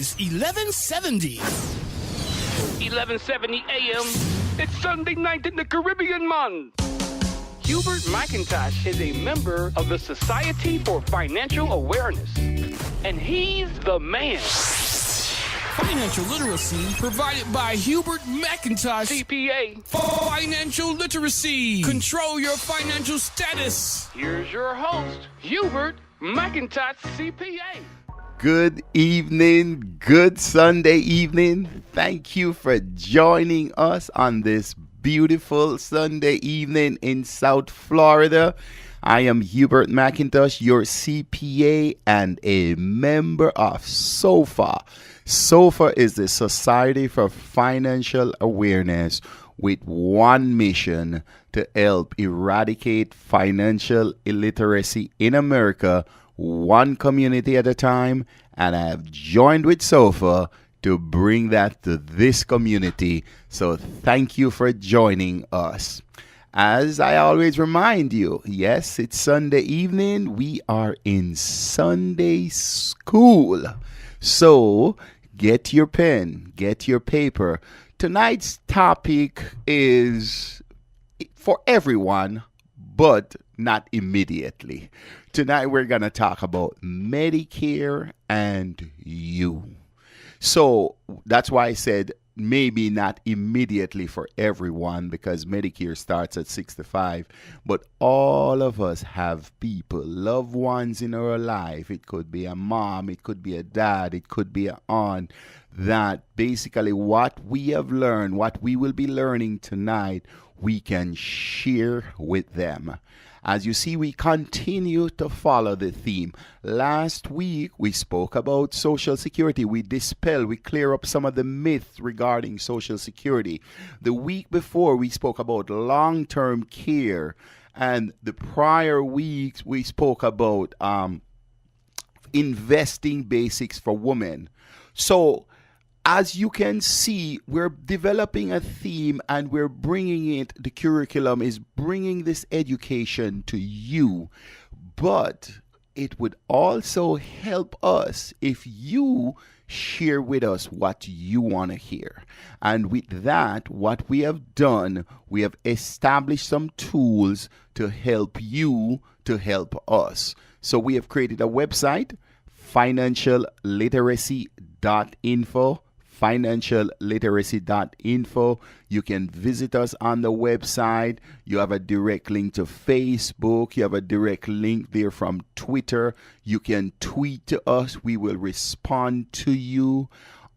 is 1170. 1170 AM. It's Sunday night in the Caribbean, man. Hubert McIntosh is a member of the Society for Financial Awareness, and he's the man. Financial literacy provided by Hubert McIntosh. CPA. Financial literacy. Control your financial status. Here's your host, Hubert McIntosh, CPA. Good evening, good Sunday evening. Thank you for joining us on this beautiful Sunday evening in South Florida. I am Hubert McIntosh, your CPA and a member of SOFA. SOFA is the Society for Financial Awareness with one mission to help eradicate financial illiteracy in America, one community at a time, and I have joined with SOFA to bring that to this community. So thank you for joining us. As I always remind you, yes, it's Sunday evening. We are in Sunday school. So get your pen, get your paper. Tonight's topic is for everyone, but not immediately. Tonight we're going to talk about Medicare and You. So that's why I said maybe not immediately for everyone, because Medicare starts at 65, but all of us have people, loved ones in our life. It could be a mom, it could be a dad, it could be an aunt, that basically what we have learned, what we will be learning tonight, we can share with them. As you see, we continue to follow the theme. Last week, we spoke about Social Security. We clear up some of the myths regarding Social Security. The week before, we spoke about long-term care. And the prior weeks, we spoke about investing basics for women. So, as you can see, we're developing a theme and we're bringing it, the curriculum is bringing this education to you. But it would also help us if you share with us what you want to hear. And with that, what we have done, we have established some tools to help you, to help us. So we have created a website, financialliteracy.info. financialliteracy.info. You can visit us on the website. You have a direct link to Facebook. You have a direct link there from Twitter. You can tweet to us. We will respond to you.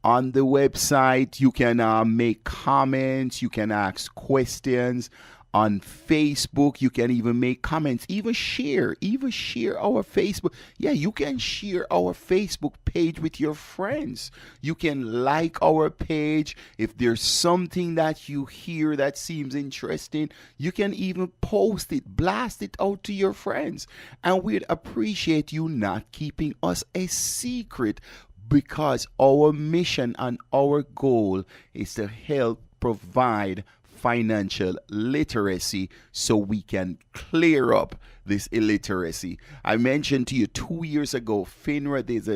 On the website, you can make comments. You can ask questions. On Facebook, you can even make comments, even share our Facebook. Yeah, you can share our Facebook page with your friends. You can like our page. If there's something that you hear that seems interesting, you can even post it, blast it out to your friends. And we'd appreciate you not keeping us a secret, because our mission and our goal is to help provide financial literacy so we can clear up this illiteracy. I mentioned to you 2 years ago, FINRA did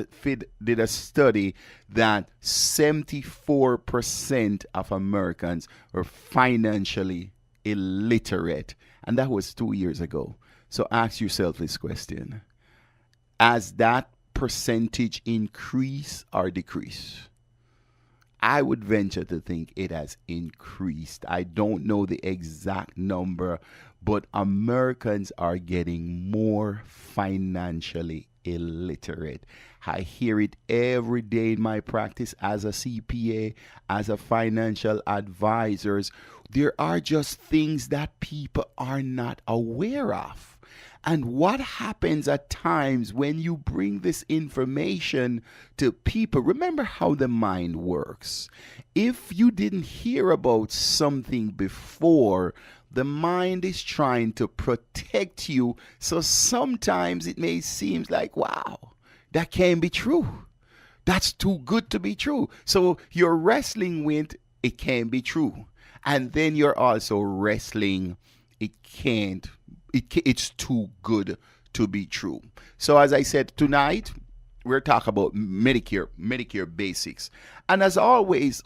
a study that 74% of Americans are financially illiterate. And that was 2 years ago. So ask yourself this question. Has that percentage increase or decrease? I would venture to think it has increased. I don't know the exact number, but Americans are getting more financially illiterate. I hear it every day in my practice as a CPA, as a financial advisor. There are just things that people are not aware of. And what happens at times when you bring this information to people? Remember how the mind works. If you didn't hear about something before, the mind is trying to protect you. So sometimes it may seem like, wow, that can't be true. That's too good to be true. So you're wrestling with it can't be true. And then you're also wrestling it's too good to be true. So as I said, tonight we're talking about Medicare basics. And as always,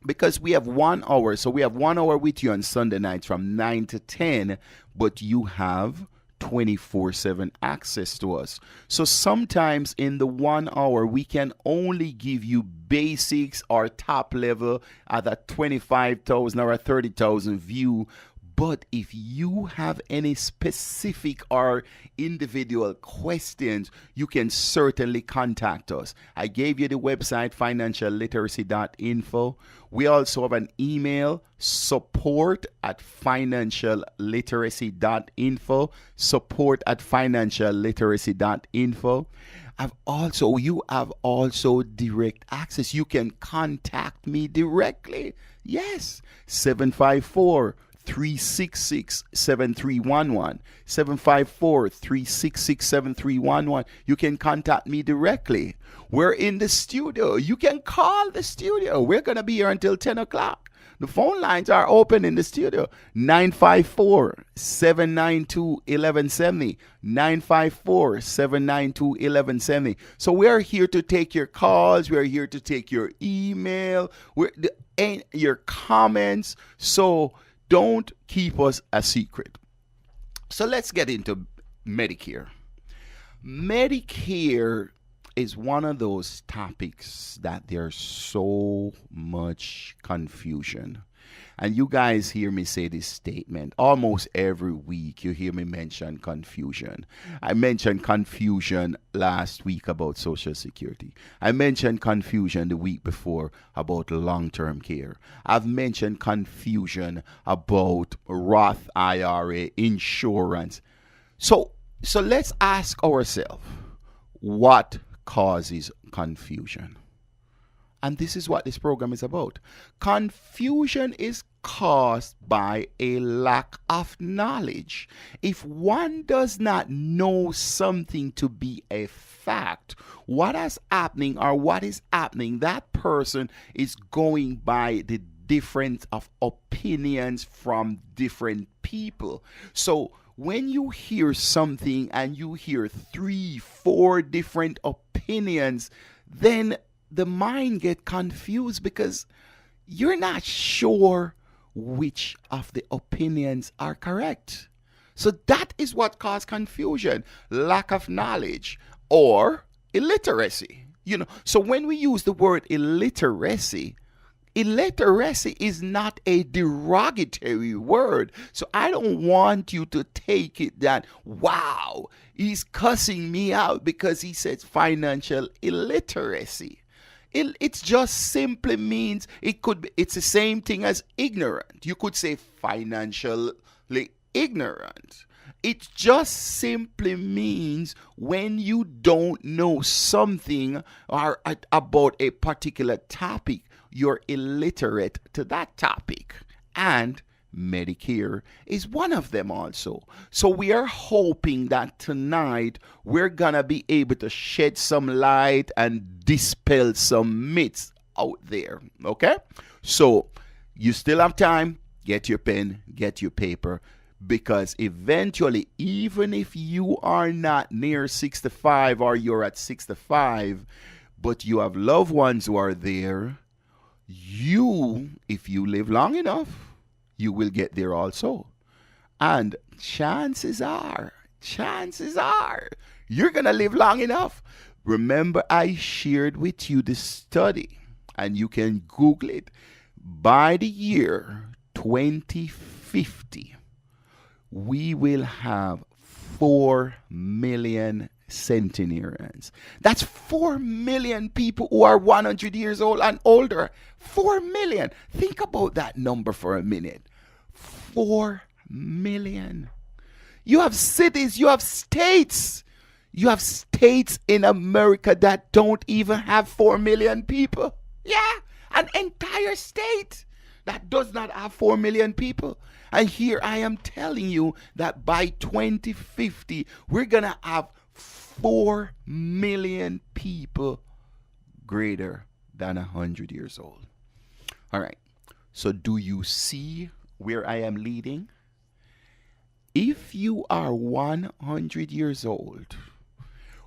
because we have 1 hour, so we have 1 hour with you on Sunday nights from 9 to 10, but you have 24/7 access to us. So sometimes in the 1 hour, we can only give you basics or top level at a 25,000 or a 30,000 view. But if you have any specific or individual questions, you can certainly contact us. I gave you the website, financialliteracy.info. We also have an email, support@financialliteracy.info, support@financialliteracy.info. You have also direct access. You can contact me directly. Yes, 754-366-7311. 754-366-7311. You can contact me directly. We're in the studio. You can call the studio. We're going to be here until 10 o'clock. The phone lines are open in the studio. 954-792-1170. 954-792-1170. So we're here to take your calls. We're here to take your email, your comments. So don't keep us a secret. So let's get into Medicare. Medicare is one of those topics that there's so much confusion. And you guys hear me say this statement almost every week. You hear me mention confusion. I mentioned confusion last week about Social Security. I mentioned confusion the week before about long-term care. I've mentioned confusion about Roth IRA, insurance. So let's ask ourselves, what causes confusion? And this is what this program is about. Confusion is caused by a lack of knowledge. If one does not know something to be a fact, what is happening, that person is going by the difference of opinions from different people. So when you hear something and you hear 3-4 different opinions, then the mind get confused because you're not sure which of the opinions are correct. So that is what causes confusion, lack of knowledge or illiteracy. So when we use the word illiteracy is not a derogatory word. So I don't want you to take it that, wow, he's cussing me out because he says financial illiteracy. It just simply means it's the same thing as ignorant. You could say financially ignorant. It just simply means when you don't know something or about a particular topic, you're illiterate to that topic. And Medicare is one of them also. So we are hoping that tonight we're gonna be able to shed some light and dispel some myths out there. Okay? So you still have time. Get your pen, get your paper, because eventually, even if you are not near 65 or you're at 65, but you have loved ones who are there, if you live long enough, you will get there also. And chances are, you're going to live long enough. Remember, I shared with you this study, and you can Google it. By the year 2050, we will have 4 million centenarians. That's 4 million people who are 100 years old and older. 4 million. Think about that number for a minute. 4 million. You have cities, you have states. You have states in America that don't even have 4 million people. Yeah, an entire state that does not have 4 million people. And here I am telling you that by 2050, we're going to have 4 million people greater than 100 years old. All right. So do you see where I am leading? If you are 100 years old,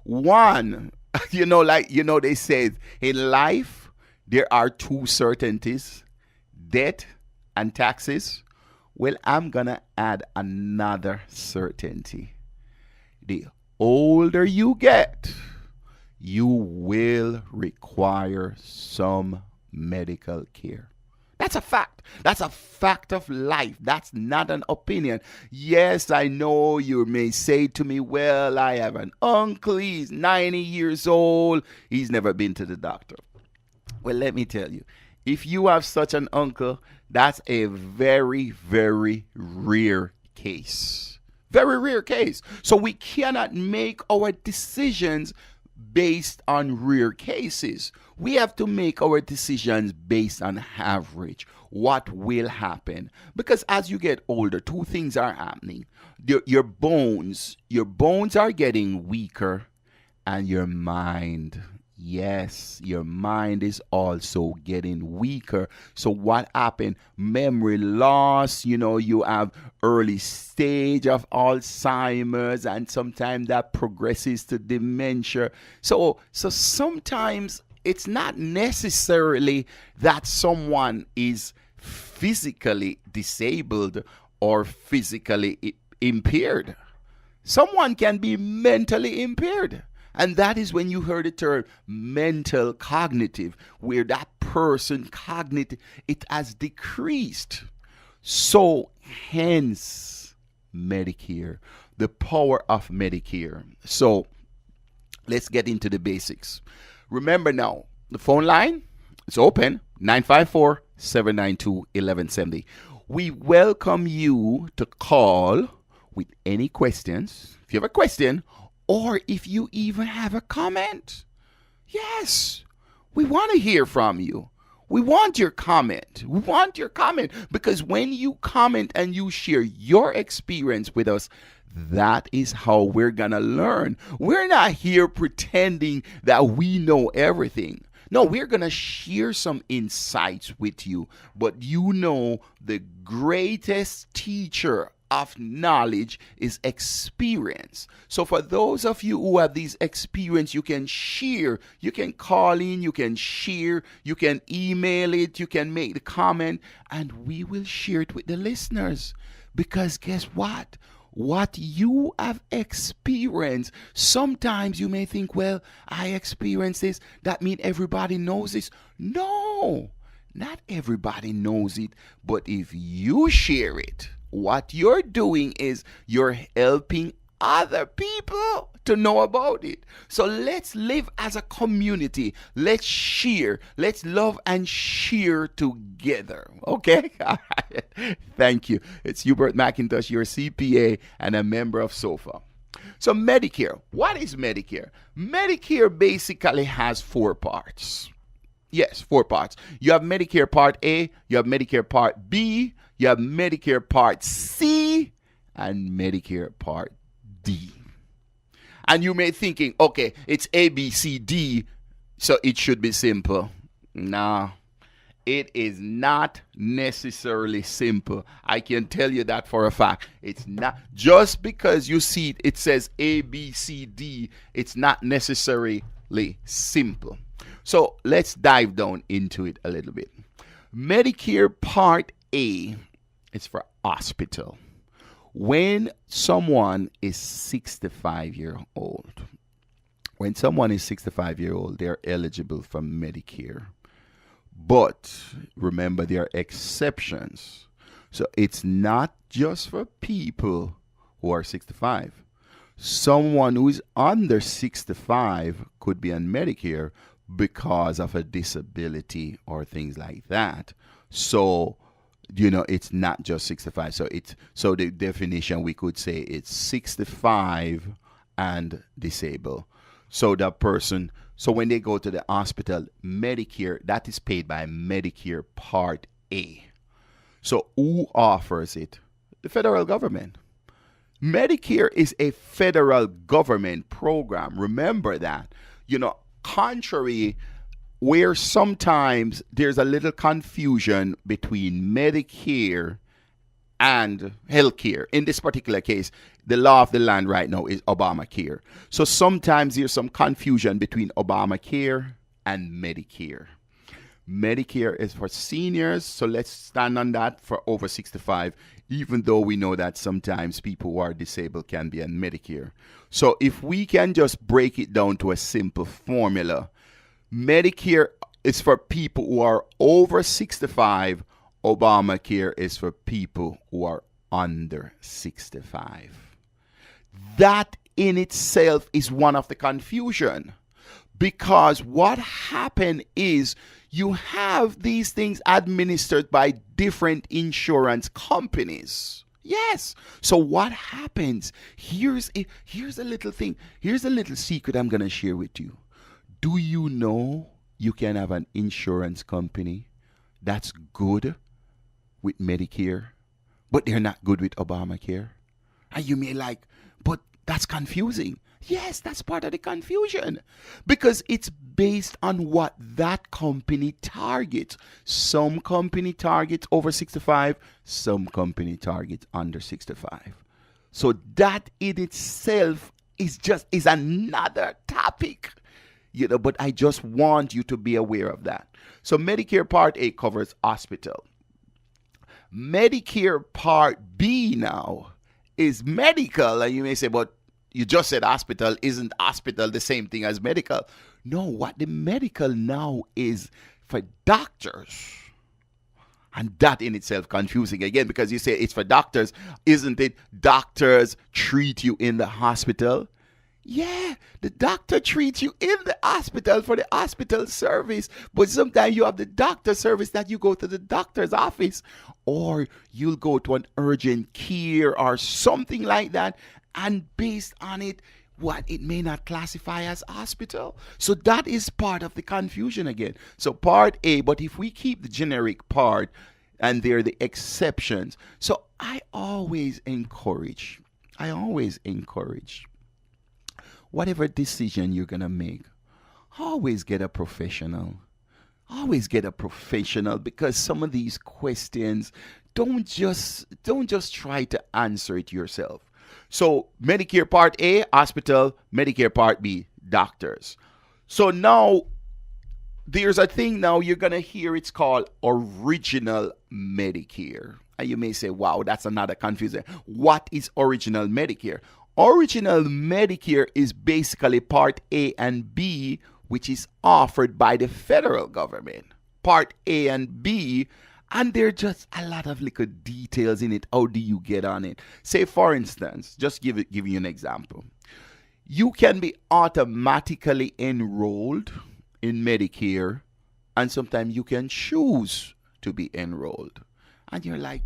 one, They say in life, there are two certainties: death and taxes. Well, I'm going to add another certainty. The older you get, you will require some medical care. That's a fact. That's a fact of life. That's not an opinion. Yes, I know you may say to me, well, I have an uncle. He's 90 years old. He's never been to the doctor. Well, let me tell you, if you have such an uncle, that's a very, very rare case. Very rare case. So we cannot make our decisions based on rare cases. We have to make our decisions based on average. What will happen? Because as you get older, two things are happening. Your bones are getting weaker, and your mind. Yes, your mind is also getting weaker. So what happened? Memory loss, you have early stage of Alzheimer's, and sometimes that progresses to dementia. So sometimes it's not necessarily that someone is physically disabled or physically impaired. Someone can be mentally impaired. And that is when you heard the term mental cognitive, where that person cognitive, it has decreased. So hence Medicare, the power of Medicare. So let's get into the basics. Remember now, the phone line is open, 954-792-1170. We welcome you to call with any questions. If you have a question, or if you even have a comment. Yes, we want to hear from you. We want your comment. We want your comment, because when you comment and you share your experience with us, that is how we're going to learn. We're not here pretending that we know everything. No, we're going to share some insights with you. But the greatest teacher of knowledge is experience. So for those of you who have these experience, you can share, you can call in, you can share, you can email it, you can make the comment, and we will share it with the listeners. Because guess what? What you have experienced, sometimes you may think, well, I experienced this, that means everybody knows this. No, not everybody knows it, but if you share it, what you're doing is you're helping other people to know about it. So let's live as a community. Let's share. Let's love and share together. Okay? All right. Thank you. It's Hubert McIntosh, your CPA and a member of SOFA. So Medicare. What is Medicare? Medicare basically has 4 parts. Yes, 4 parts. You have Medicare Part A, you have Medicare Part B, you have Medicare Part C, and Medicare Part D. And you may be thinking, okay, it's A, B, C, D, so it should be simple. Nah, it is not necessarily simple. I can tell you that for a fact. It's not. Just because you see it says A, B, C, D, it's not necessarily simple. So let's dive down into it a little bit. Medicare Part A is for hospital. When someone is 65 years old, they're eligible for Medicare. But remember, there are exceptions. So it's not just for people who are 65. Someone who is under 65 could be on Medicare because of a disability or things like that. So, it's not just 65. So the definition, we could say it's 65 and disabled. So that person, so when they go to the hospital, Medicare, that is paid by Medicare Part A. So who offers it? The federal government. Medicare is a federal government program. Remember that. Contrary, where sometimes there's a little confusion between Medicare and healthcare. In this particular case, the law of the land right now is Obamacare. So sometimes there's some confusion between Obamacare and Medicare. Medicare is for seniors, so let's stand on that for over 65, even though we know that sometimes people who are disabled can be on Medicare. So if we can just break it down to a simple formula, Medicare is for people who are over 65, Obamacare is for people who are under 65. That in itself is one of the confusion, because what happened is you have these things administered by different insurance companies. Yes. So what happens? Here's a little thing. Here's a little secret I'm going to share with you. Do you know you can have an insurance company that's good with Medicare, but they're not good with Obamacare? And you may like, but that's confusing. Yes, that's part of the confusion, because it's based on what that company targets. Some company targets over 65, some company targets under 65. So that in itself is another topic, but I just want you to be aware of that. So Medicare Part A covers hospital. Medicare Part B now is medical, and you may say, but you just said hospital. Isn't hospital the same thing as medical? No, what the medical now is for doctors. And that in itself confusing again, because you say it's for doctors. Isn't it doctors treat you in the hospital? Yeah, the doctor treats you in the hospital for the hospital service. But sometimes you have the doctor service that you go to the doctor's office, or you'll go to an urgent care or something like that. And based on it, it may not classify as hospital. So that is part of the confusion again. So Part A, but if we keep the generic part, and they're the exceptions. So I always encourage, whatever decision you're going to make, always get a professional. Always get a professional, because some of these questions, don't just try to answer it yourself. So Medicare Part A, hospital. Medicare Part B, doctors. So now there's a thing now you're going to hear, it's called original Medicare. And you may say, wow, that's another confusion. What is original Medicare? Original Medicare is basically Part A and B, which is offered by the federal government. Part A and B, and there are just a lot of little details in it. How do you get on it? Say, for instance, just give you an example. You can be automatically enrolled in Medicare, and sometimes you can choose to be enrolled. And you're like,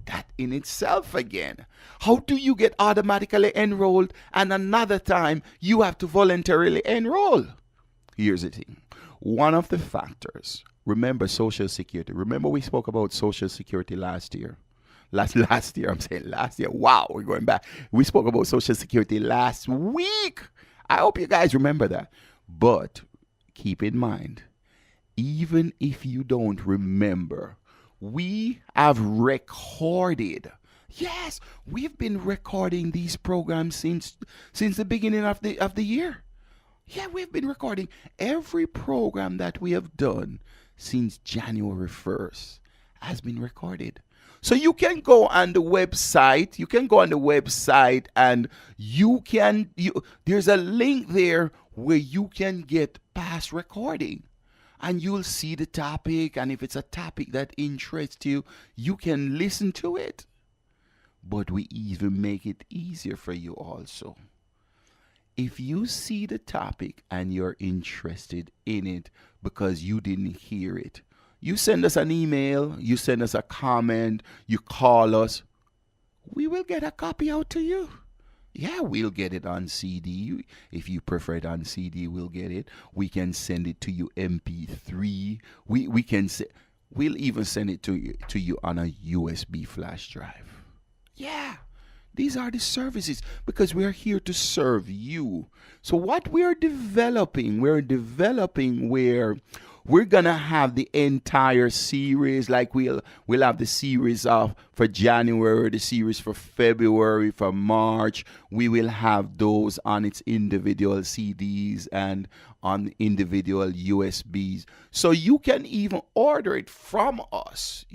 that in itself again. How do you get automatically enrolled, and another time you have to voluntarily enroll? Here's the thing. One of the factors, remember Social Security. Remember we spoke about Social Security last year. Last year, I'm saying last year. Wow, we're going back. We spoke about Social Security last week. I hope you guys remember that. But keep in mind, even if you don't remember, we have recorded. Yes, we've been recording these programs since the beginning of the year. Yeah, we've been recording every program that we have done since January 1st has been recorded. So you can go on the website. And there's a link there where you can get past recording. And you'll see the topic, and if it's a topic that interests you, you can listen to it. But we even make it easier for you also. If you see the topic and you're interested in it because you didn't hear it, you send us an email, you send us a comment, you call us, we will get a copy out to you. Yeah, we'll get it on CD. If you prefer it on CD, we'll get it. We can send it to you MP3. We'll even send it to you on a USB flash drive. Yeah. These are the services, because we're here to serve you. So what we're developing where we're gonna have the entire series. Like we'll have the series of for January, the series for February, for March. We will have those on its individual CDs and on individual USBs. So you can even order it from us,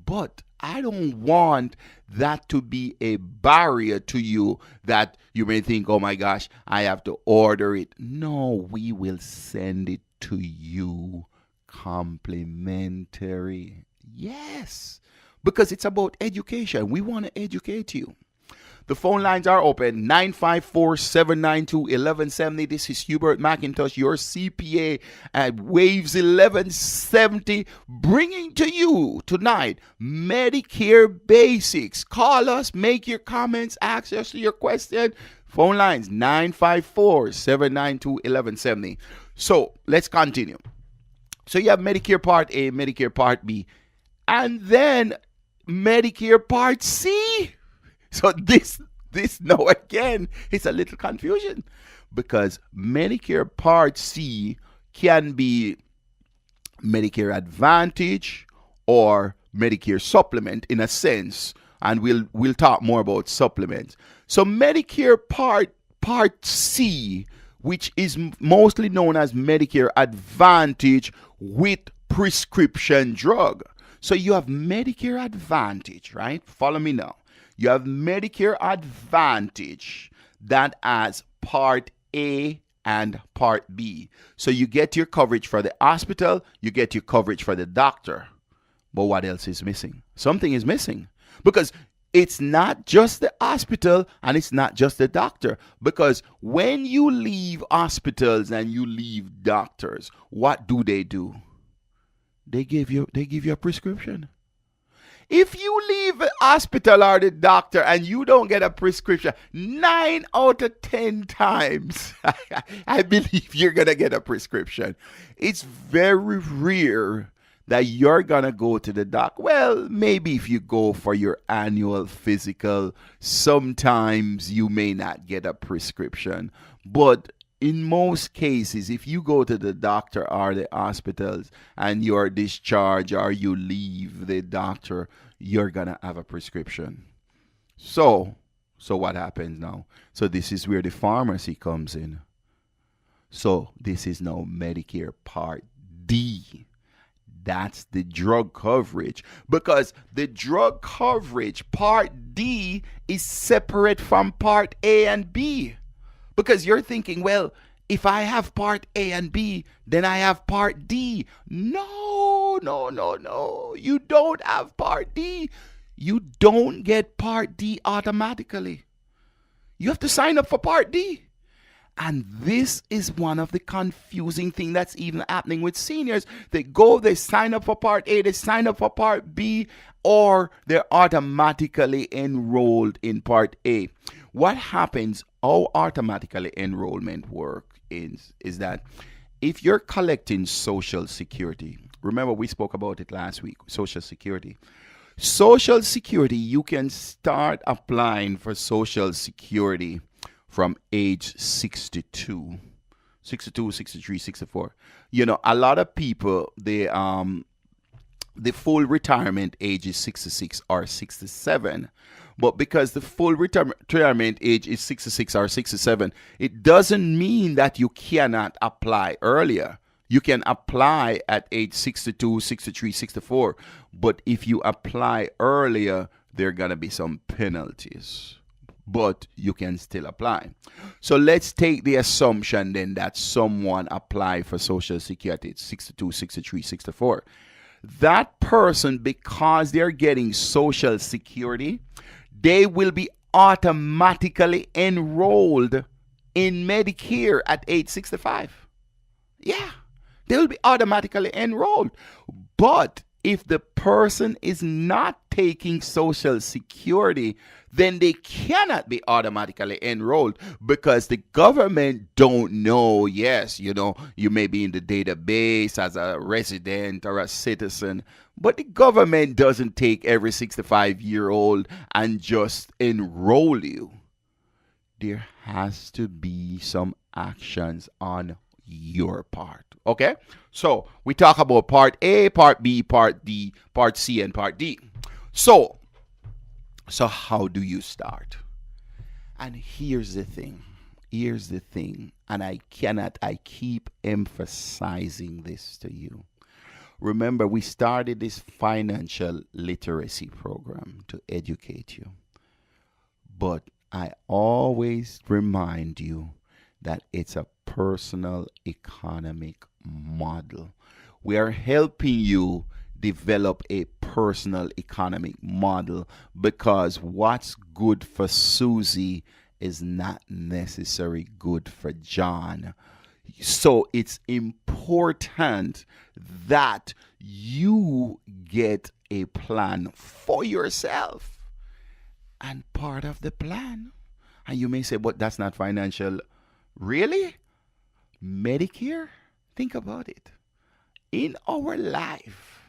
but I don't want that to be a barrier to you that you may think, oh my gosh, I have to order it. No, we will send it to you complimentary. Yes, because it's about education. We want to educate you. The phone lines are open, 954-792-1170. This is Hubert McIntosh, your CPA at Waves 1170, bringing to you tonight Medicare Basics. Call us, make your comments, ask us your question. Phone lines, 954-792-1170. So let's continue. So you have Medicare Part A, Medicare Part B, and then Medicare Part C. So this now again is a little confusion because Medicare Part C can be Medicare Advantage or Medicare Supplement in a sense, and we'll talk more about supplements. So Medicare Part C, which is mostly known as Medicare Advantage with prescription drug. So you have Medicare Advantage, right? Follow me now. You have Medicare Advantage that has Part A and Part B. So you get your coverage for the hospital, you get your coverage for the doctor. But what else is missing? Something is missing. Because it's not just the hospital and it's not just the doctor. Because when you leave hospitals and you leave doctors, what do? They give you a prescription. If you leave the hospital or the doctor and you don't get a prescription, 9 out of 10 times, I believe you're going to get a prescription. It's very rare that you're going to go to the doc. Well, maybe if you go for your annual physical, sometimes you may not get a prescription. But in most cases, if you go to the doctor or the hospitals and you're discharged or you leave the doctor, you're going to have a prescription. So what happens now? So this is where the pharmacy comes in. So this is now Medicare Part D. That's the drug coverage, because the drug coverage, Part D, is separate from Part A and B. Because you're thinking, well, if I have Part A and B, then I have Part D. No. You don't have Part D. You don't get Part D automatically. You have to sign up for Part D. And this is one of the confusing things that's even happening with seniors. They sign up for Part A, they sign up for Part B, or they're automatically enrolled in Part A. What happens, how automatically enrollment works is that if you're collecting Social Security, remember we spoke about it last week, Social Security. Social Security, you can start applying for Social Security from age 62, 63, 64. A lot of people, the full retirement age is 66 or 67. But because the full retirement age is 66 or 67, it doesn't mean that you cannot apply earlier. You can apply at age 62, 63, 64. But if you apply earlier, there are going to be some penalties. But you can still apply. So let's take the assumption then that someone applied for Social Security at 62, 63, 64. That person, because they're getting Social Security, they will be automatically enrolled in Medicare at age 65. Yeah, they will be automatically enrolled. But if the person is not taking Social Security, then they cannot be automatically enrolled because the government don't know. Yes, you may be in the database as a resident or a citizen, but the government doesn't take every 65-year-old and just enroll you. There has to be some actions on your part. Okay? So we talk about part A, part B, part D, part C, and part D. So how do you start? And here's the thing. And I keep emphasizing this to you. Remember, we started this financial literacy program to educate you. But I always remind you that it's a personal economic model. We are helping you develop a personal economic model because what's good for Susie is not necessarily good for John. So it's important that you get a plan for yourself. And part of the plan, and you may say, but that's not financial. Really? Medicare? Think about it. In our life,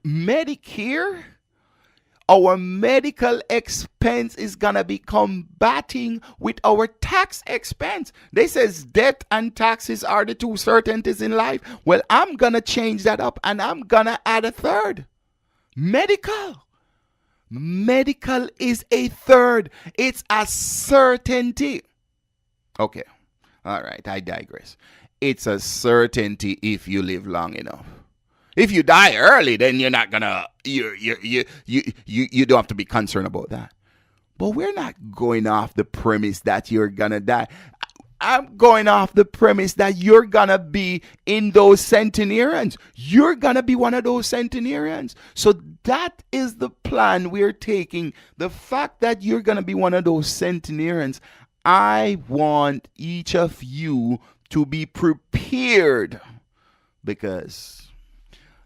Medicare, our medical expense is going to be combating with our tax expense. They says debt and taxes are the two certainties in life. Well, I'm going to change that up and I'm going to add a third. Medical is a third. It's a certainty. Okay. All right. I digress. It's a certainty if you live long enough. If you die early, then you're not gonna you don't have to be concerned about that. But we're not going off the premise that you're gonna die. I'm going off the premise that you're gonna be in those centenarians. You're gonna be one of those centenarians. So that is the plan we're taking. The fact that you're gonna be one of those centenarians, I want each of you to be prepared, because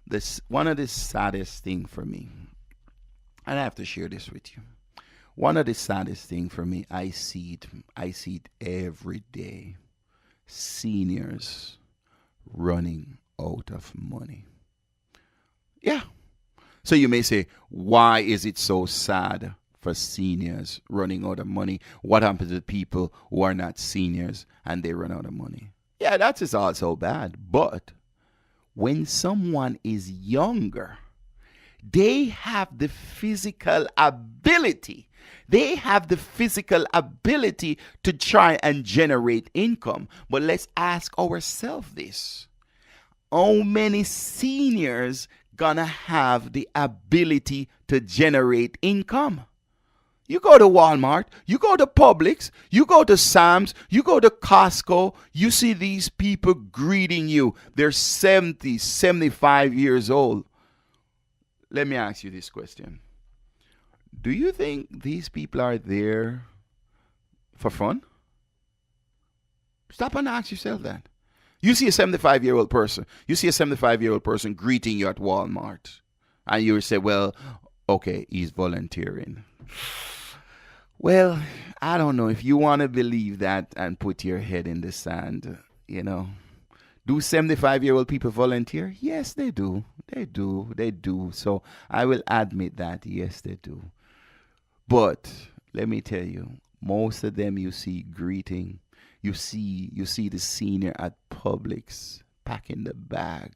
this one of the saddest thing for me, and I have to share this with you. One of the saddest thing for me, I see it every day. Seniors running out of money. Yeah. So you may say, why is it so sad for seniors running out of money? What happens to people who are not seniors and they run out of money? Yeah, that is also bad. But when someone is younger, they have the physical ability. They have the physical ability to try and generate income. But let's ask ourselves this. How many seniors gonna have the ability to generate income? You go to Walmart, you go to Publix, you go to Sam's, you go to Costco, you see these people greeting you. They're 70, 75 years old. Let me ask you this question. Do you think these people are there for fun? Stop and ask yourself that. You see a 75-year-old person. You see a 75-year-old person greeting you at Walmart. And you say, well, okay, he's volunteering. Well, I don't know if you want to believe that and put your head in the sand, Do 75-year-old people volunteer? Yes, they do. They do. So I will admit that, yes, they do. But let me tell you, most of them you see greeting. You see the senior at Publix packing the bag.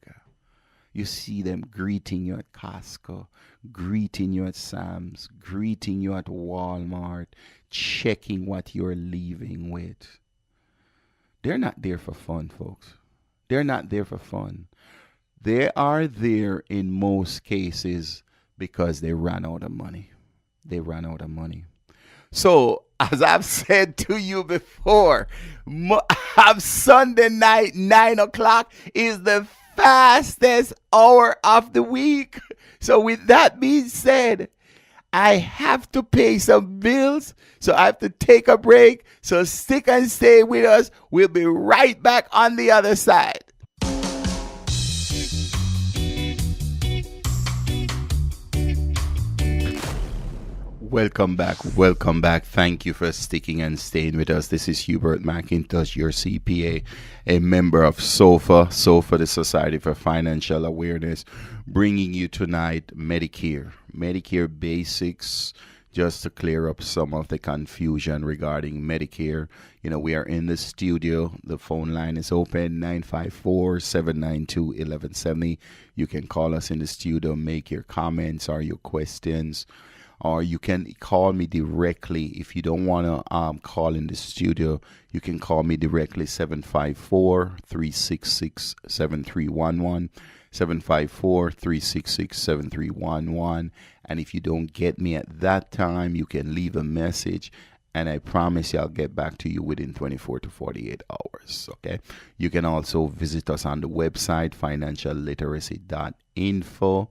You see them greeting you at Costco, greeting you at Sam's, greeting you at Walmart, checking what you're leaving with. They're not there for fun, folks. They're not there for fun. They are there in most cases because they ran out of money. So, as I've said to you before, Sunday night, 9 o'clock is the fastest hour of the week. So with that being said, I have to pay some bills, so I have to take a break. So stick and stay with us. We'll be right back on the other side. Welcome back. Thank you for sticking and staying with us. This is Hubert McIntosh, your CPA, a member of SOFA, the Society for Financial Awareness, bringing you tonight Medicare Basics, just to clear up some of the confusion regarding Medicare. We are in the studio. The phone line is open, 954-792-1170. You can call us in the studio, make your comments or your questions, or you can call me directly. If you don't want to call in the studio, you can call me directly, 754-366-7311. 754-366-7311. And if you don't get me at that time, you can leave a message, and I promise you I'll get back to you within 24 to 48 hours. Okay. You can also visit us on the website, financialliteracy.info.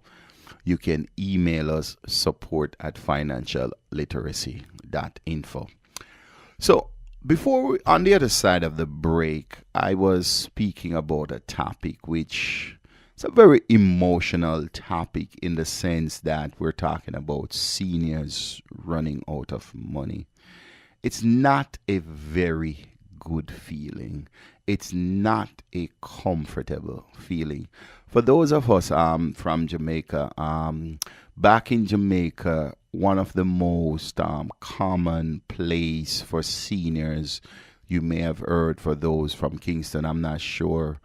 You can email us, support@financialliteracy.info. So on the other side of the break, I was speaking about a topic which it's a very emotional topic, in the sense that we're talking about seniors running out of money. It's not a very good feeling. It's not a comfortable feeling. For those of us from Jamaica, back in Jamaica, one of the most common place for seniors, you may have heard, for those from Kingston, I'm not sure,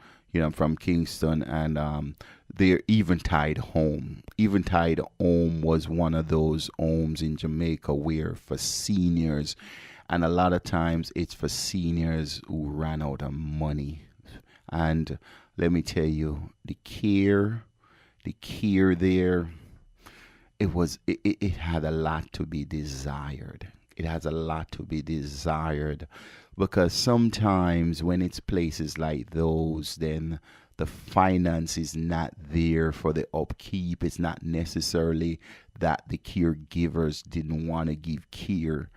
from Kingston, and their Eventide home. Eventide home was one of those homes in Jamaica where for seniors, and a lot of times it's for seniors who ran out of money. And let me tell you, the care there, it had a lot to be desired. It has a lot to be desired, because sometimes when it's places like those, then the finance is not there for the upkeep. It's not necessarily that the caregivers didn't want to give care.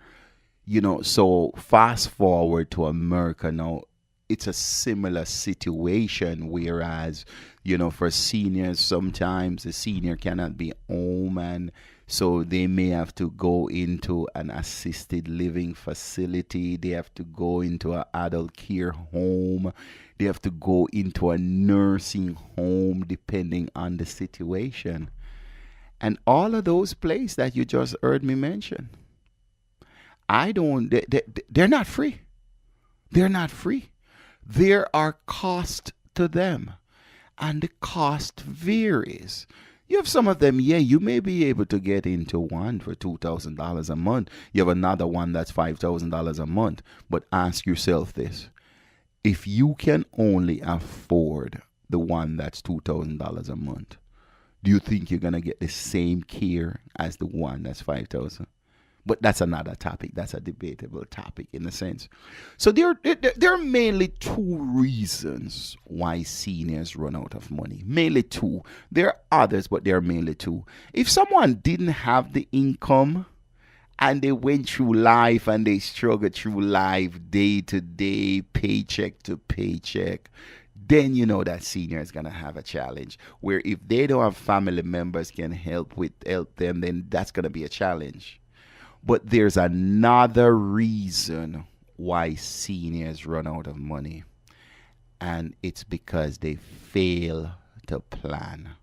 So fast forward to America now, it's a similar situation, whereas, for seniors, sometimes the senior cannot be home, and so they may have to go into an assisted living facility. They have to go into an adult care home. They have to go into a nursing home, depending on the situation. And all of those places that you just heard me mention, they're not free. They're not free. There are costs to them, and the cost varies. You have some of them, you may be able to get into one for $2,000 a month. You have another one that's $5,000 a month. But ask yourself this: if you can only afford the one that's $2,000 a month, do you think you're going to get the same care as the one that's $5,000? But that's another topic. That's a debatable topic in a sense. So there are mainly two reasons why seniors run out of money. Mainly two. There are others, but there are mainly two. If someone didn't have the income and they went through life and they struggled through life day to day, paycheck to paycheck, then that senior is going to have a challenge. Where if they don't have family members can help them, then that's going to be a challenge. But there's another reason why seniors run out of money, and it's because they fail to plan.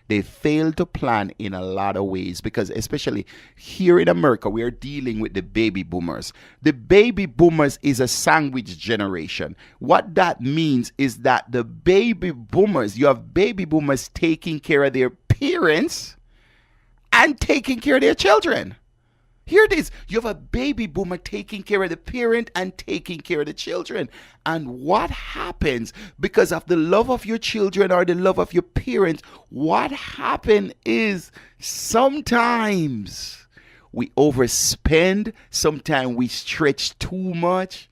They fail to plan in a lot of ways, because especially here in America, we are dealing with the baby boomers. The baby boomers is a sandwich generation. What that means is that the baby boomers, you have baby boomers taking care of their parents and taking care of their children. Here it is. You have a baby boomer taking care of the parent and taking care of the children. And what happens because of the love of your children or the love of your parents? What happens is sometimes we overspend. Sometimes we stretch too much.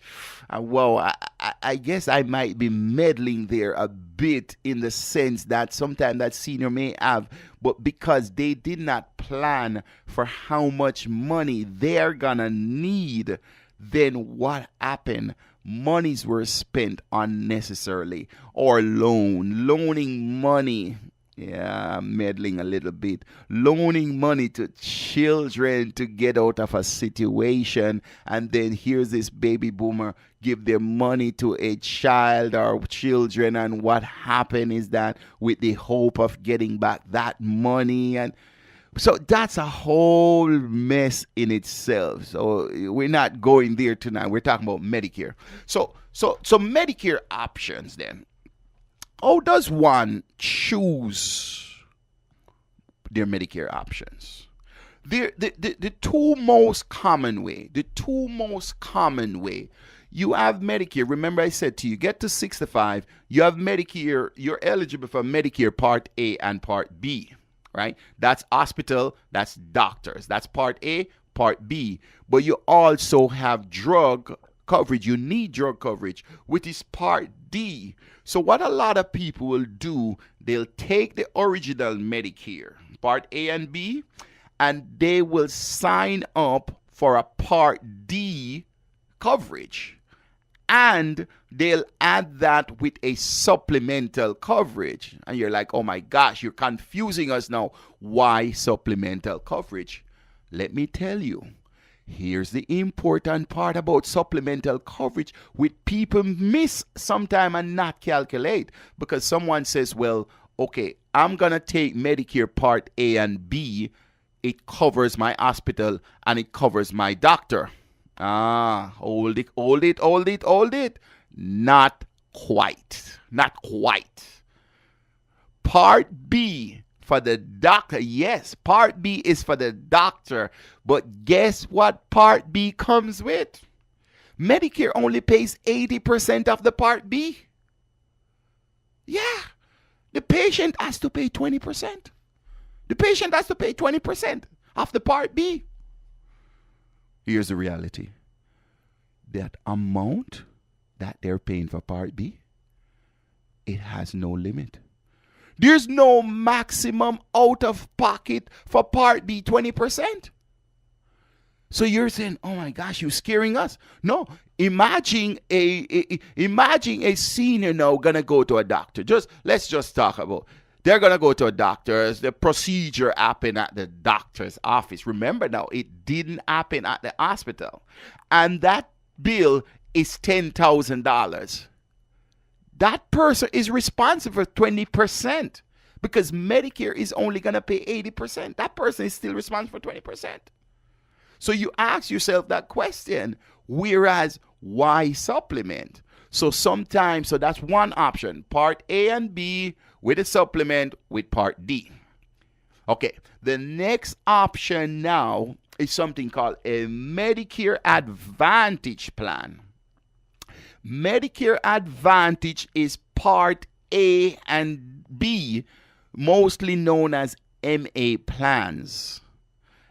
I guess I might be meddling there a bit, in the sense that sometimes that senior may have, but because they did not plan for how much money they're gonna need, then what happened? Monies were spent unnecessarily, or loaning money. Yeah, I'm meddling a little bit. Loaning money to children to get out of a situation, and then here's this baby boomer give their money to a child or children, and what happened is that with the hope of getting back that money, and So that's a whole mess in itself. So we're not going there tonight. We're talking about Medicare. So Medicare options then. How does one choose their Medicare options? The two most common way, you have Medicare. Remember I said to you, get to 65, you have Medicare, you're eligible for Medicare Part A and Part B, right? That's hospital, that's doctors. That's Part A, Part B. But you also have drug coverage. You need drug coverage, which is Part D. So what a lot of people will do, they'll take the original Medicare, Part A and B, and they will sign up for a Part D coverage. And they'll add that with a supplemental coverage. And you're like, oh my gosh, you're confusing us now. Why supplemental coverage? Let me tell you. Here's the important part about supplemental coverage, which people miss sometime and not calculate. Because someone says, well, okay, I'm going to take Medicare Part A and B. It covers my hospital and it covers my doctor. Hold it. Not quite. Part B for the doctor. Yes, Part B is for the doctor. But guess what Part B comes with? Medicare only pays 80% of the Part B. Yeah. The patient has to pay 20%. The patient has to pay 20% of the Part B. Here's the reality. That amount that they're paying for Part B, it has no limit. There's no maximum out of pocket for Part B, 20%. So you're saying, oh my gosh, you're scaring us. No, imagine a senior now gonna go to a doctor. Let's just talk about. They're gonna go to a doctor. The procedure happened at the doctor's office. Remember now, it didn't happen at the hospital, and that bill is $10,000. That person is responsible for 20% because Medicare is only gonna pay 80%. That person is still responsible for 20%. So you ask yourself that question, whereas why supplement? So that's one option, Part A and B with a supplement with Part D. Okay, the next option now is something called a Medicare Advantage plan. Medicare Advantage is Part A and B, mostly known as MA plans.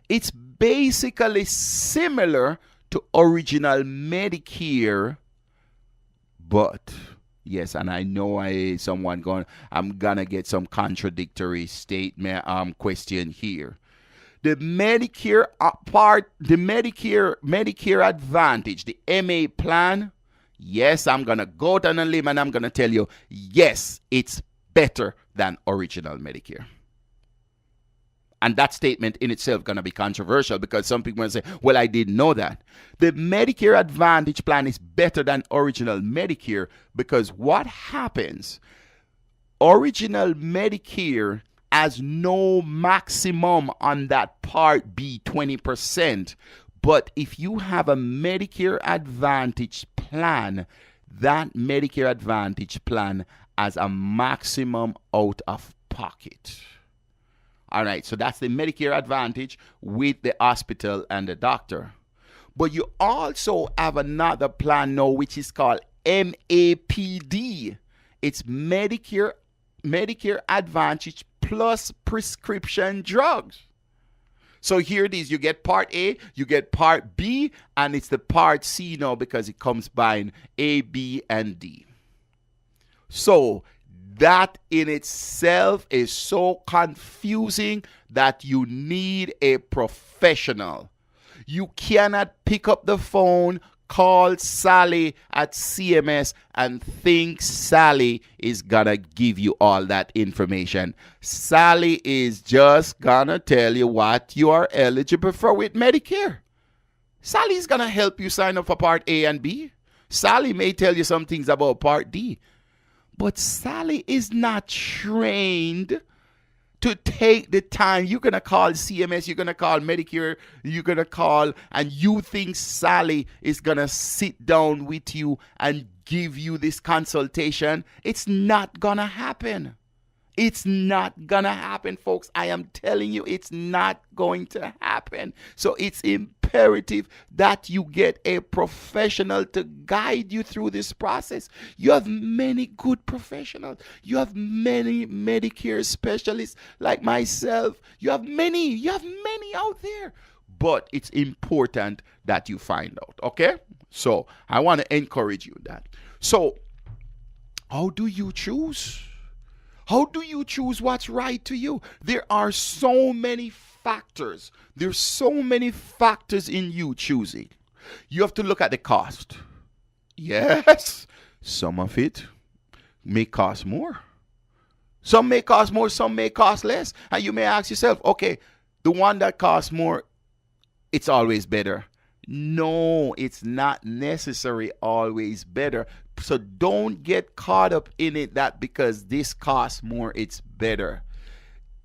It's basically similar to original Medicare, but yes, and I know I'm gonna get some contradictory statement question here. The Medicare Medicare Advantage, the MA plan, yes, I'm gonna go down a limb and I'm gonna tell you, yes, it's better than original Medicare. And that statement in itself going to be controversial because some people will say, well, I didn't know that. The Medicare Advantage plan is better than original Medicare because what happens? Original Medicare has no maximum on that Part B 20%. But if you have a Medicare Advantage plan, that Medicare Advantage plan has a maximum out of pocket. All right, so that's the Medicare Advantage with the hospital and the doctor. But you also have another plan now, which is called MAPD. It's Medicare Advantage plus prescription drugs. So here it is. You get Part A, you get Part B, and it's the Part C now because it comes by A, B, and D. So that in itself is so confusing that you need a professional. You cannot pick up the phone, call Sally at CMS and think Sally is gonna give you all that information. Sally is just gonna tell you what you are eligible for with Medicare. Sally's gonna help you sign up for Part A and B. Sally may tell you some things about Part D. But Sally is not trained to take the time. You're going to call CMS, you're going to call Medicare, you're going to call, and you think Sally is going to sit down with you and give you this consultation. It's not going to happen. It's not gonna happen, folks. I am telling you, it's not going to happen. So it's imperative that you get a professional to guide you through this process. You have many good professionals. You have many Medicare specialists like myself. You have many out there. But it's important that you find out, okay? So I want to encourage you in that. So how do you choose? How do you choose what's right to you? There are so many factors. There's so many factors in you choosing. You have to look at the cost. Yes, some of it may cost more. Some may cost more, some may cost less. And you may ask yourself, okay, the one that costs more, it's always better. No, it's not necessarily always better. So don't get caught up in it that because this costs more, it's better.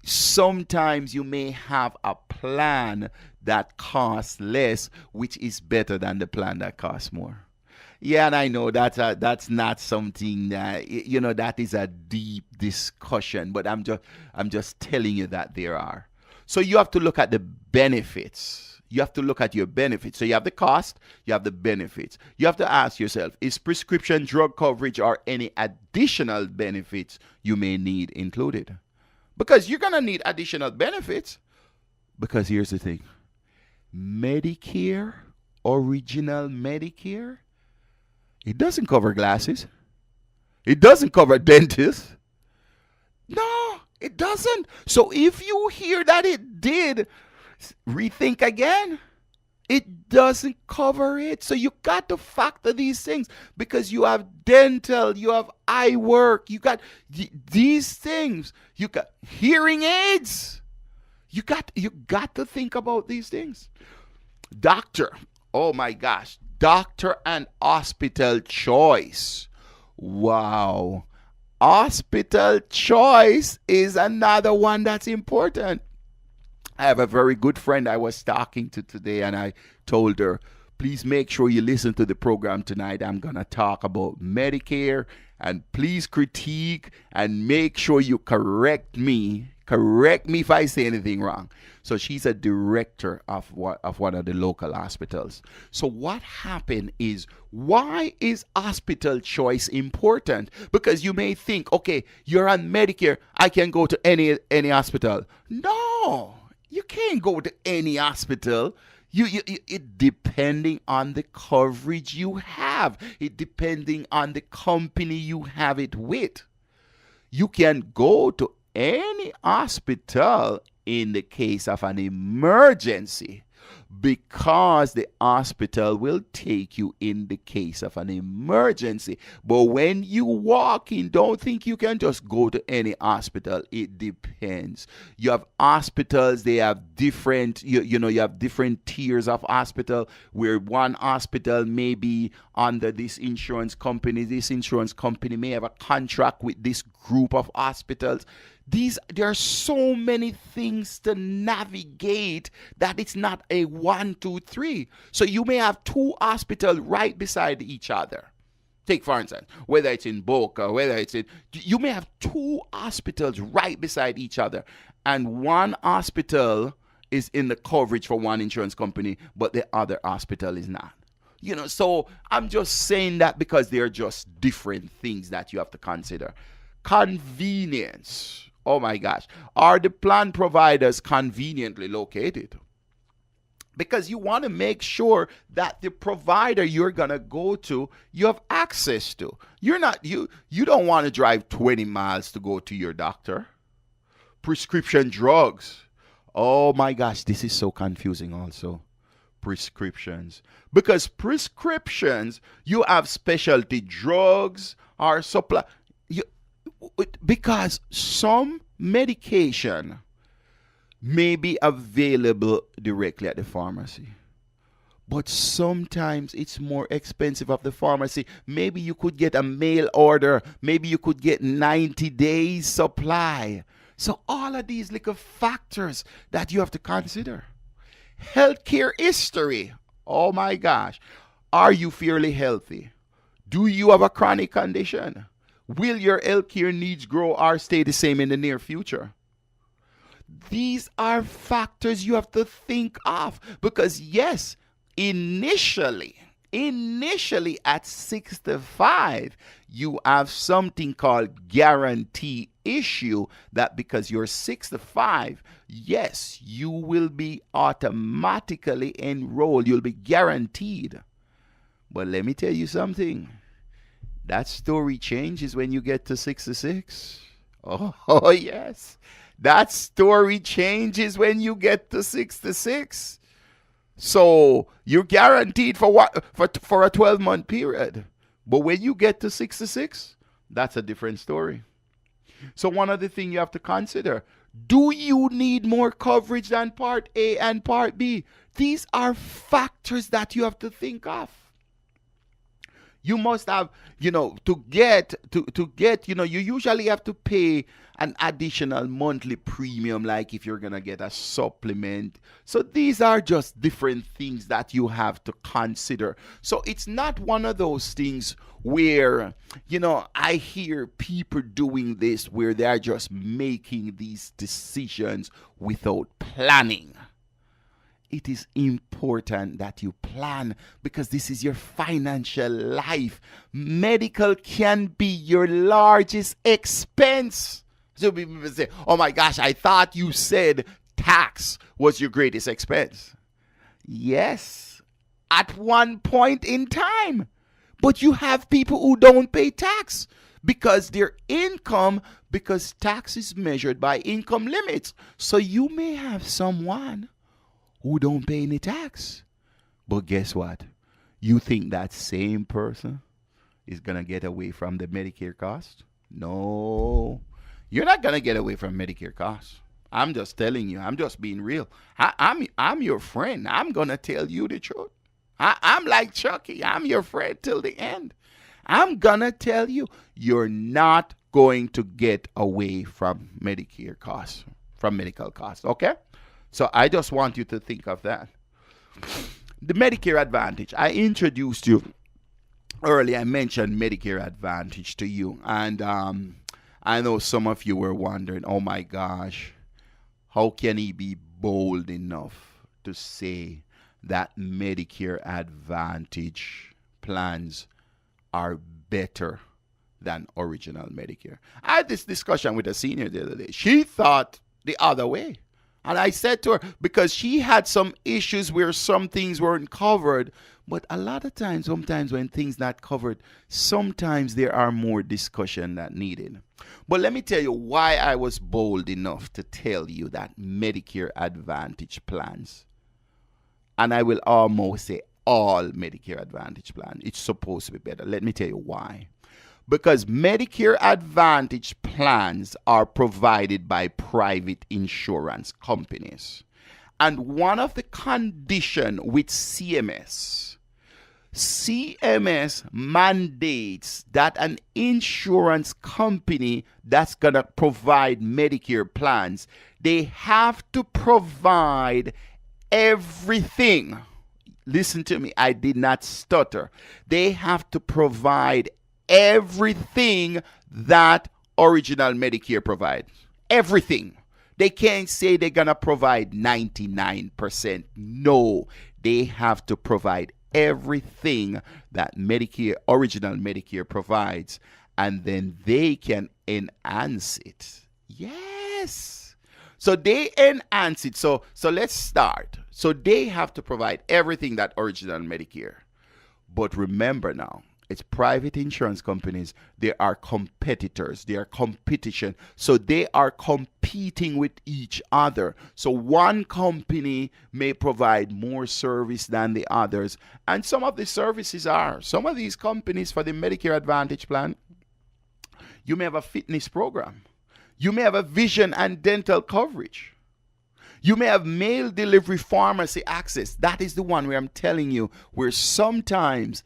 Sometimes you may have a plan that costs less, which is better than the plan that costs more. Yeah, and I know that's not something that, that is a deep discussion, but I'm just telling you that there are. So you have to look at the benefits. You have to look at your benefits. So you have the cost, you have the benefits. You have to ask yourself, is prescription drug coverage or any additional benefits you may need included? Because you're going to need additional benefits. Because here's the thing. Medicare, original Medicare, it doesn't cover glasses. It doesn't cover dentists. No, it doesn't. So if you hear that it did, rethink again. It doesn't cover it. So you got to factor these things because you have dental, you have eye work, you got these things. You got hearing aids. You got to think about these things. Doctor, oh my gosh, doctor and hospital choice. Wow. Hospital choice is another one that's important. I have a very good friend I was talking to today, and I told her, please make sure you listen to the program tonight. I'm going to talk about Medicare, and please critique and make sure you correct me. Correct me if I say anything wrong. So she's a director of one of the local hospitals. So what happened is, why is hospital choice important? Because you may think, okay, you're on Medicare, I can go to any hospital. No. You can't go to any hospital. It depending on the coverage you have. It depending on the company you have it with. You can go to any hospital in the case of an emergency because the hospital will take you in the case of an emergency. But when you walk in, don't think you can just go to any hospital. It depends. You have hospitals, they have different, you have different tiers of hospital where one hospital may be under this insurance company. This insurance company may have a contract with this group of hospitals. There are so many things to navigate that it's not a 1, 2, 3. So you may have two hospitals right beside each other. Take for instance, whether it's in Boca, you may have two hospitals right beside each other, and one hospital is in the coverage for one insurance company, but the other hospital is not. So I'm just saying that because they're just different things that you have to consider. Convenience. Oh my gosh. Are the plan providers conveniently located? Because you want to make sure that the provider you're going to go to, you have access to. You don't want to drive 20 miles to go to your doctor. Prescription drugs. Oh my gosh, this is so confusing also. Prescriptions. Because prescriptions, you have specialty drugs or supply. Because some medication may be available directly at the pharmacy, but sometimes it's more expensive at the pharmacy. Maybe you could get a mail order. Maybe you could get 90 days supply. So all of these little factors that you have to consider. Healthcare history. Oh my gosh. Are you fairly healthy? Do you have a chronic condition? Will your healthcare needs grow or stay the same in the near future? These are factors you have to think of because yes, initially at 65, you have something called guarantee issue that because you're 65, yes, you will be automatically enrolled. You'll be guaranteed. But let me tell you something. That story changes when you get to 66. Oh yes. That story changes when you get to 66. So you're guaranteed for what? For a 12-month period. But when you get to 66, that's a different story. So one other thing you have to consider, do you need more coverage than Part A and Part B? These are factors that you have to think of. You must have, to get, you usually have to pay an additional monthly premium, like if you're going to get a supplement. So these are just different things that you have to consider. So it's not one of those things where, I hear people doing this where they're just making these decisions without planning. It is important that you plan because this is your financial life. Medical can be your largest expense. So people say, oh my gosh, I thought you said tax was your greatest expense. Yes, at one point in time. But you have people who don't pay tax because their income, because tax is measured by income limits. So you may have someone who don't pay any tax. But guess what? You think that same person is going to get away from the Medicare cost? No. You're not going to get away from Medicare costs. I'm just telling you. I'm just being real. I'm your friend. I'm going to tell you the truth. I'm like Chucky. I'm your friend till the end. I'm going to tell you, you're not going to get away from Medicare costs, from medical costs. Okay? So I just want you to think of that. The Medicare Advantage. I introduced you earlier. I mentioned Medicare Advantage to you. And I know some of you were wondering, oh my gosh, how can he be bold enough to say that Medicare Advantage plans are better than original Medicare? I had this discussion with a senior the other day. She thought the other way. And I said to her, because she had some issues where some things weren't covered, but a lot of times, sometimes when things not covered, sometimes there are more discussion that needed. But let me tell you why I was bold enough to tell you that Medicare Advantage plans, and I will almost say all Medicare Advantage plans, it's supposed to be better. Let me tell you why. Because Medicare Advantage plans are provided by private insurance companies. And one of the conditions with CMS mandates that an insurance company that's going to provide Medicare plans, they have to provide everything. Listen to me, I did not stutter. They have to provide everything that original Medicare provides. Everything. They can't say they're going to provide 99%. No, they have to provide everything that Medicare, original Medicare provides, and then they can enhance it. Yes. So they enhance it. So let's start. So they have to provide everything that original Medicare. But remember now, it's private insurance companies. They are competitors. They are competition. So they are competing with each other. So one company may provide more service than the others. And some of the services are. Some of these companies for the Medicare Advantage plan, you may have a fitness program. You may have a vision and dental coverage. You may have mail delivery pharmacy access. That is the one where I'm telling you, where sometimes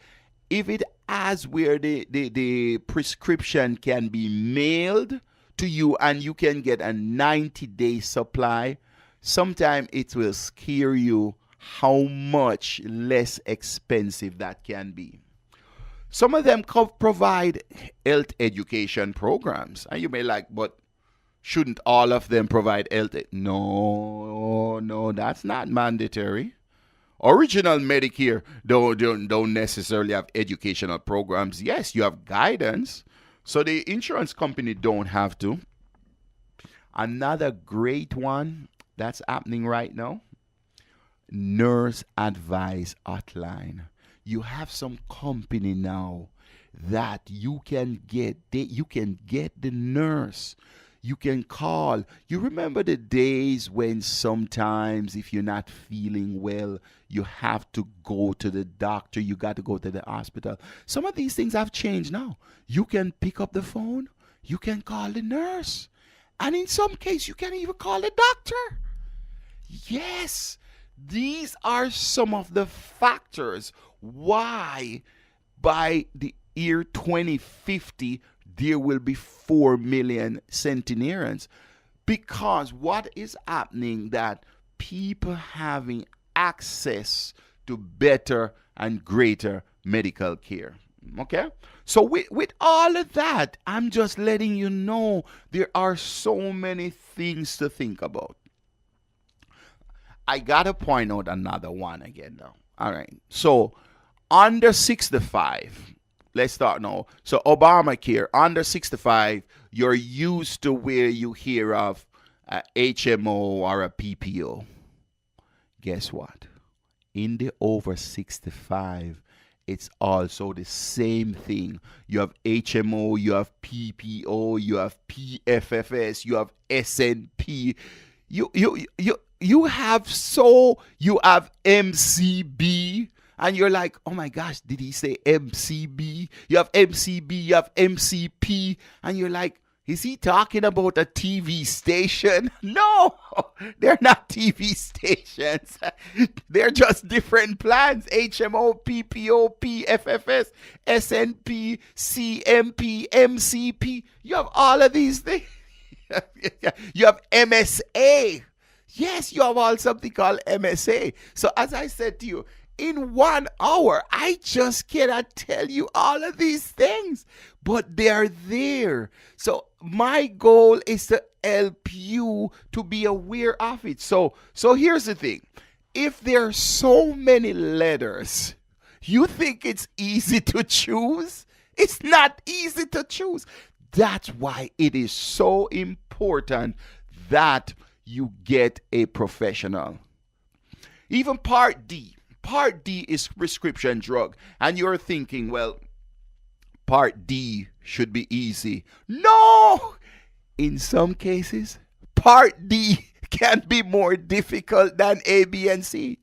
if it as where the prescription can be mailed to you and you can get a 90-day supply, sometimes it will scare you how much less expensive that can be. Some of them provide health education programs. And you may like, but shouldn't all of them provide health? No, that's not mandatory. Original Medicare don't necessarily have educational programs. Yes, you have guidance. So the insurance company don't have to. Another great one that's happening right now, nurse advice hotline. You have some company now that you can get the nurse. You can call. You remember the days when sometimes if you're not feeling well, you have to go to the doctor, you got to go to the hospital. Some of these things have changed now. You can pick up the phone, you can call the nurse, and in some cases you can even call the doctor. Yes, these are some of the factors why by the year 2050 there will be 4 million centenarians. Because what is happening that people having access to better and greater medical care. Okay? So with all of that, I'm just letting you know there are so many things to think about. I got to point out another one again now. All right. So under 65, let's start now. So Obamacare, under 65, you're used to where you hear of a HMO or a PPO. Guess what? In the over 65, it's also the same thing. You have HMO, you have PPO, you have PFFS, you have SNP. You have MCB. And you're like, oh my gosh, did he say MCB? You have MCB, you have MCP. And you're like, is he talking about a TV station? No, they're not TV stations. They're just different plans. HMO, PPO, PFFS, SNP, CMP, MCP. You have all of these things. You have MSA. Yes, you have all something called MSA. So as I said to you, in 1 hour, I just cannot tell you all of these things, but they're there. So my goal is to help you to be aware of it. So here's the thing. If there are so many letters, you think it's easy to choose? It's not easy to choose. That's why it is so important that you get a professional. Even Part D. Part D is prescription drug. And you're thinking, well, Part D should be easy. No! In some cases, Part D can be more difficult than A, B, and C.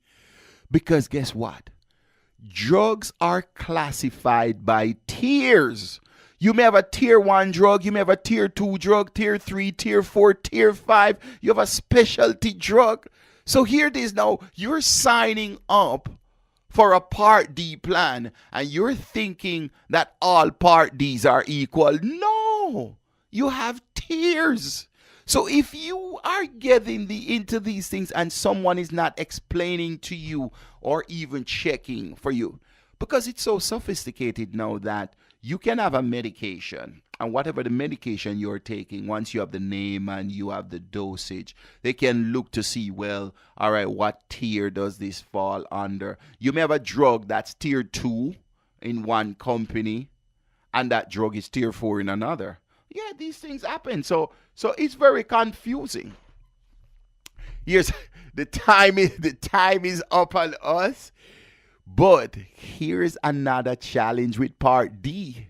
Because guess what? Drugs are classified by tiers. You may have a tier 1 drug, you may have a tier 2 drug, tier 3, tier 4, tier 5. You have a specialty drug. So here it is now, you're signing up for a Part D plan and you're thinking that all Part Ds are equal. No, you have tiers. So if you are getting into these things and someone is not explaining to you or even checking for you, because it's so sophisticated now that you can have a medication, and whatever the medication you're taking, once you have the name and you have the dosage, they can look to see, well, all right, what tier does this fall under? You may have a drug that's tier 2 in one company, and that drug is tier 4 in another. Yeah, these things happen. So it's very confusing. Here's the time is up on us. But here's another challenge with Part D.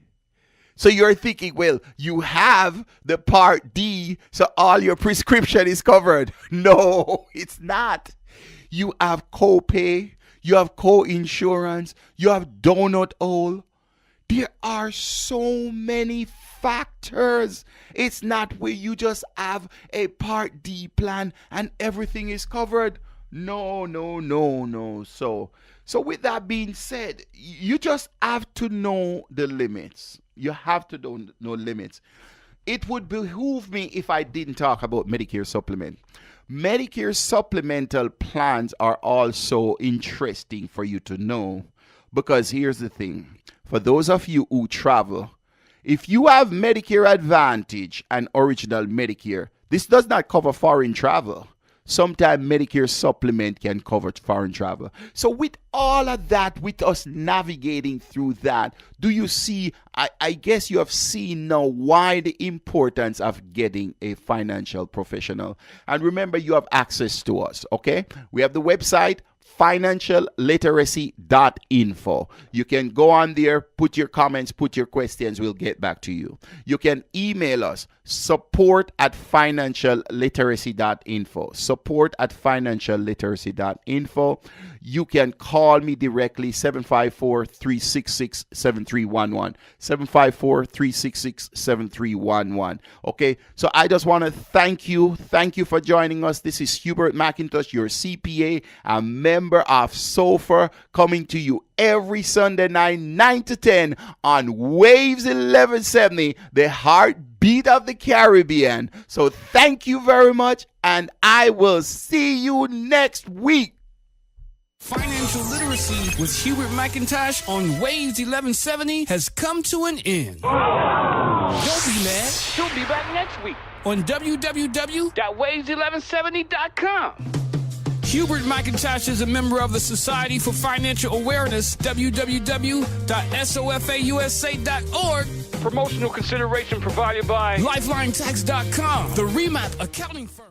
So you're thinking, well, you have the Part D, so all your prescription is covered. No, it's not. You have copay, you have co-insurance, you have donut hole. There are so many factors. It's not where you just have a Part D plan and everything is covered. No. So with that being said, you just have to know the limits. You have to know limits. it would behoove me if I didn't talk about Medicare Supplement. Medicare supplemental plans are also interesting for you to know, because here's the thing. For those of you who travel, if you have Medicare Advantage and Original Medicare, this does not cover foreign travel. Sometimes Medicare Supplement can cover foreign travel. So with all of that, with us navigating through that, do you see, I guess you have seen now why the importance of getting a financial professional. And remember, you have access to us, okay? We have the website, financialliteracy.info. You can go on there, put your comments, put your questions, we'll get back to you. You can email us, support@financialliteracy.info. Support@financialliteracy.info. You can call me directly, 754-366-7311. 754-366-7311. Okay, so I just want to thank you. Thank you for joining us. This is Hubert McIntosh, your CPA, a member of SOFR, coming to you every Sunday night, 9 to 10 on Waves 1170, the heartbeat of the Caribbean. So thank you very much, and I will see you next week. Financial literacy with Hubert McIntosh on Waves 1170 has come to an end. Don't be mad. She'll be back next week On www.waves1170.com. Hubert McIntosh is a member of the Society for Financial Awareness, www.sofausa.org, Promotional consideration provided by LifelineTax.com, the Remap Accounting Firm.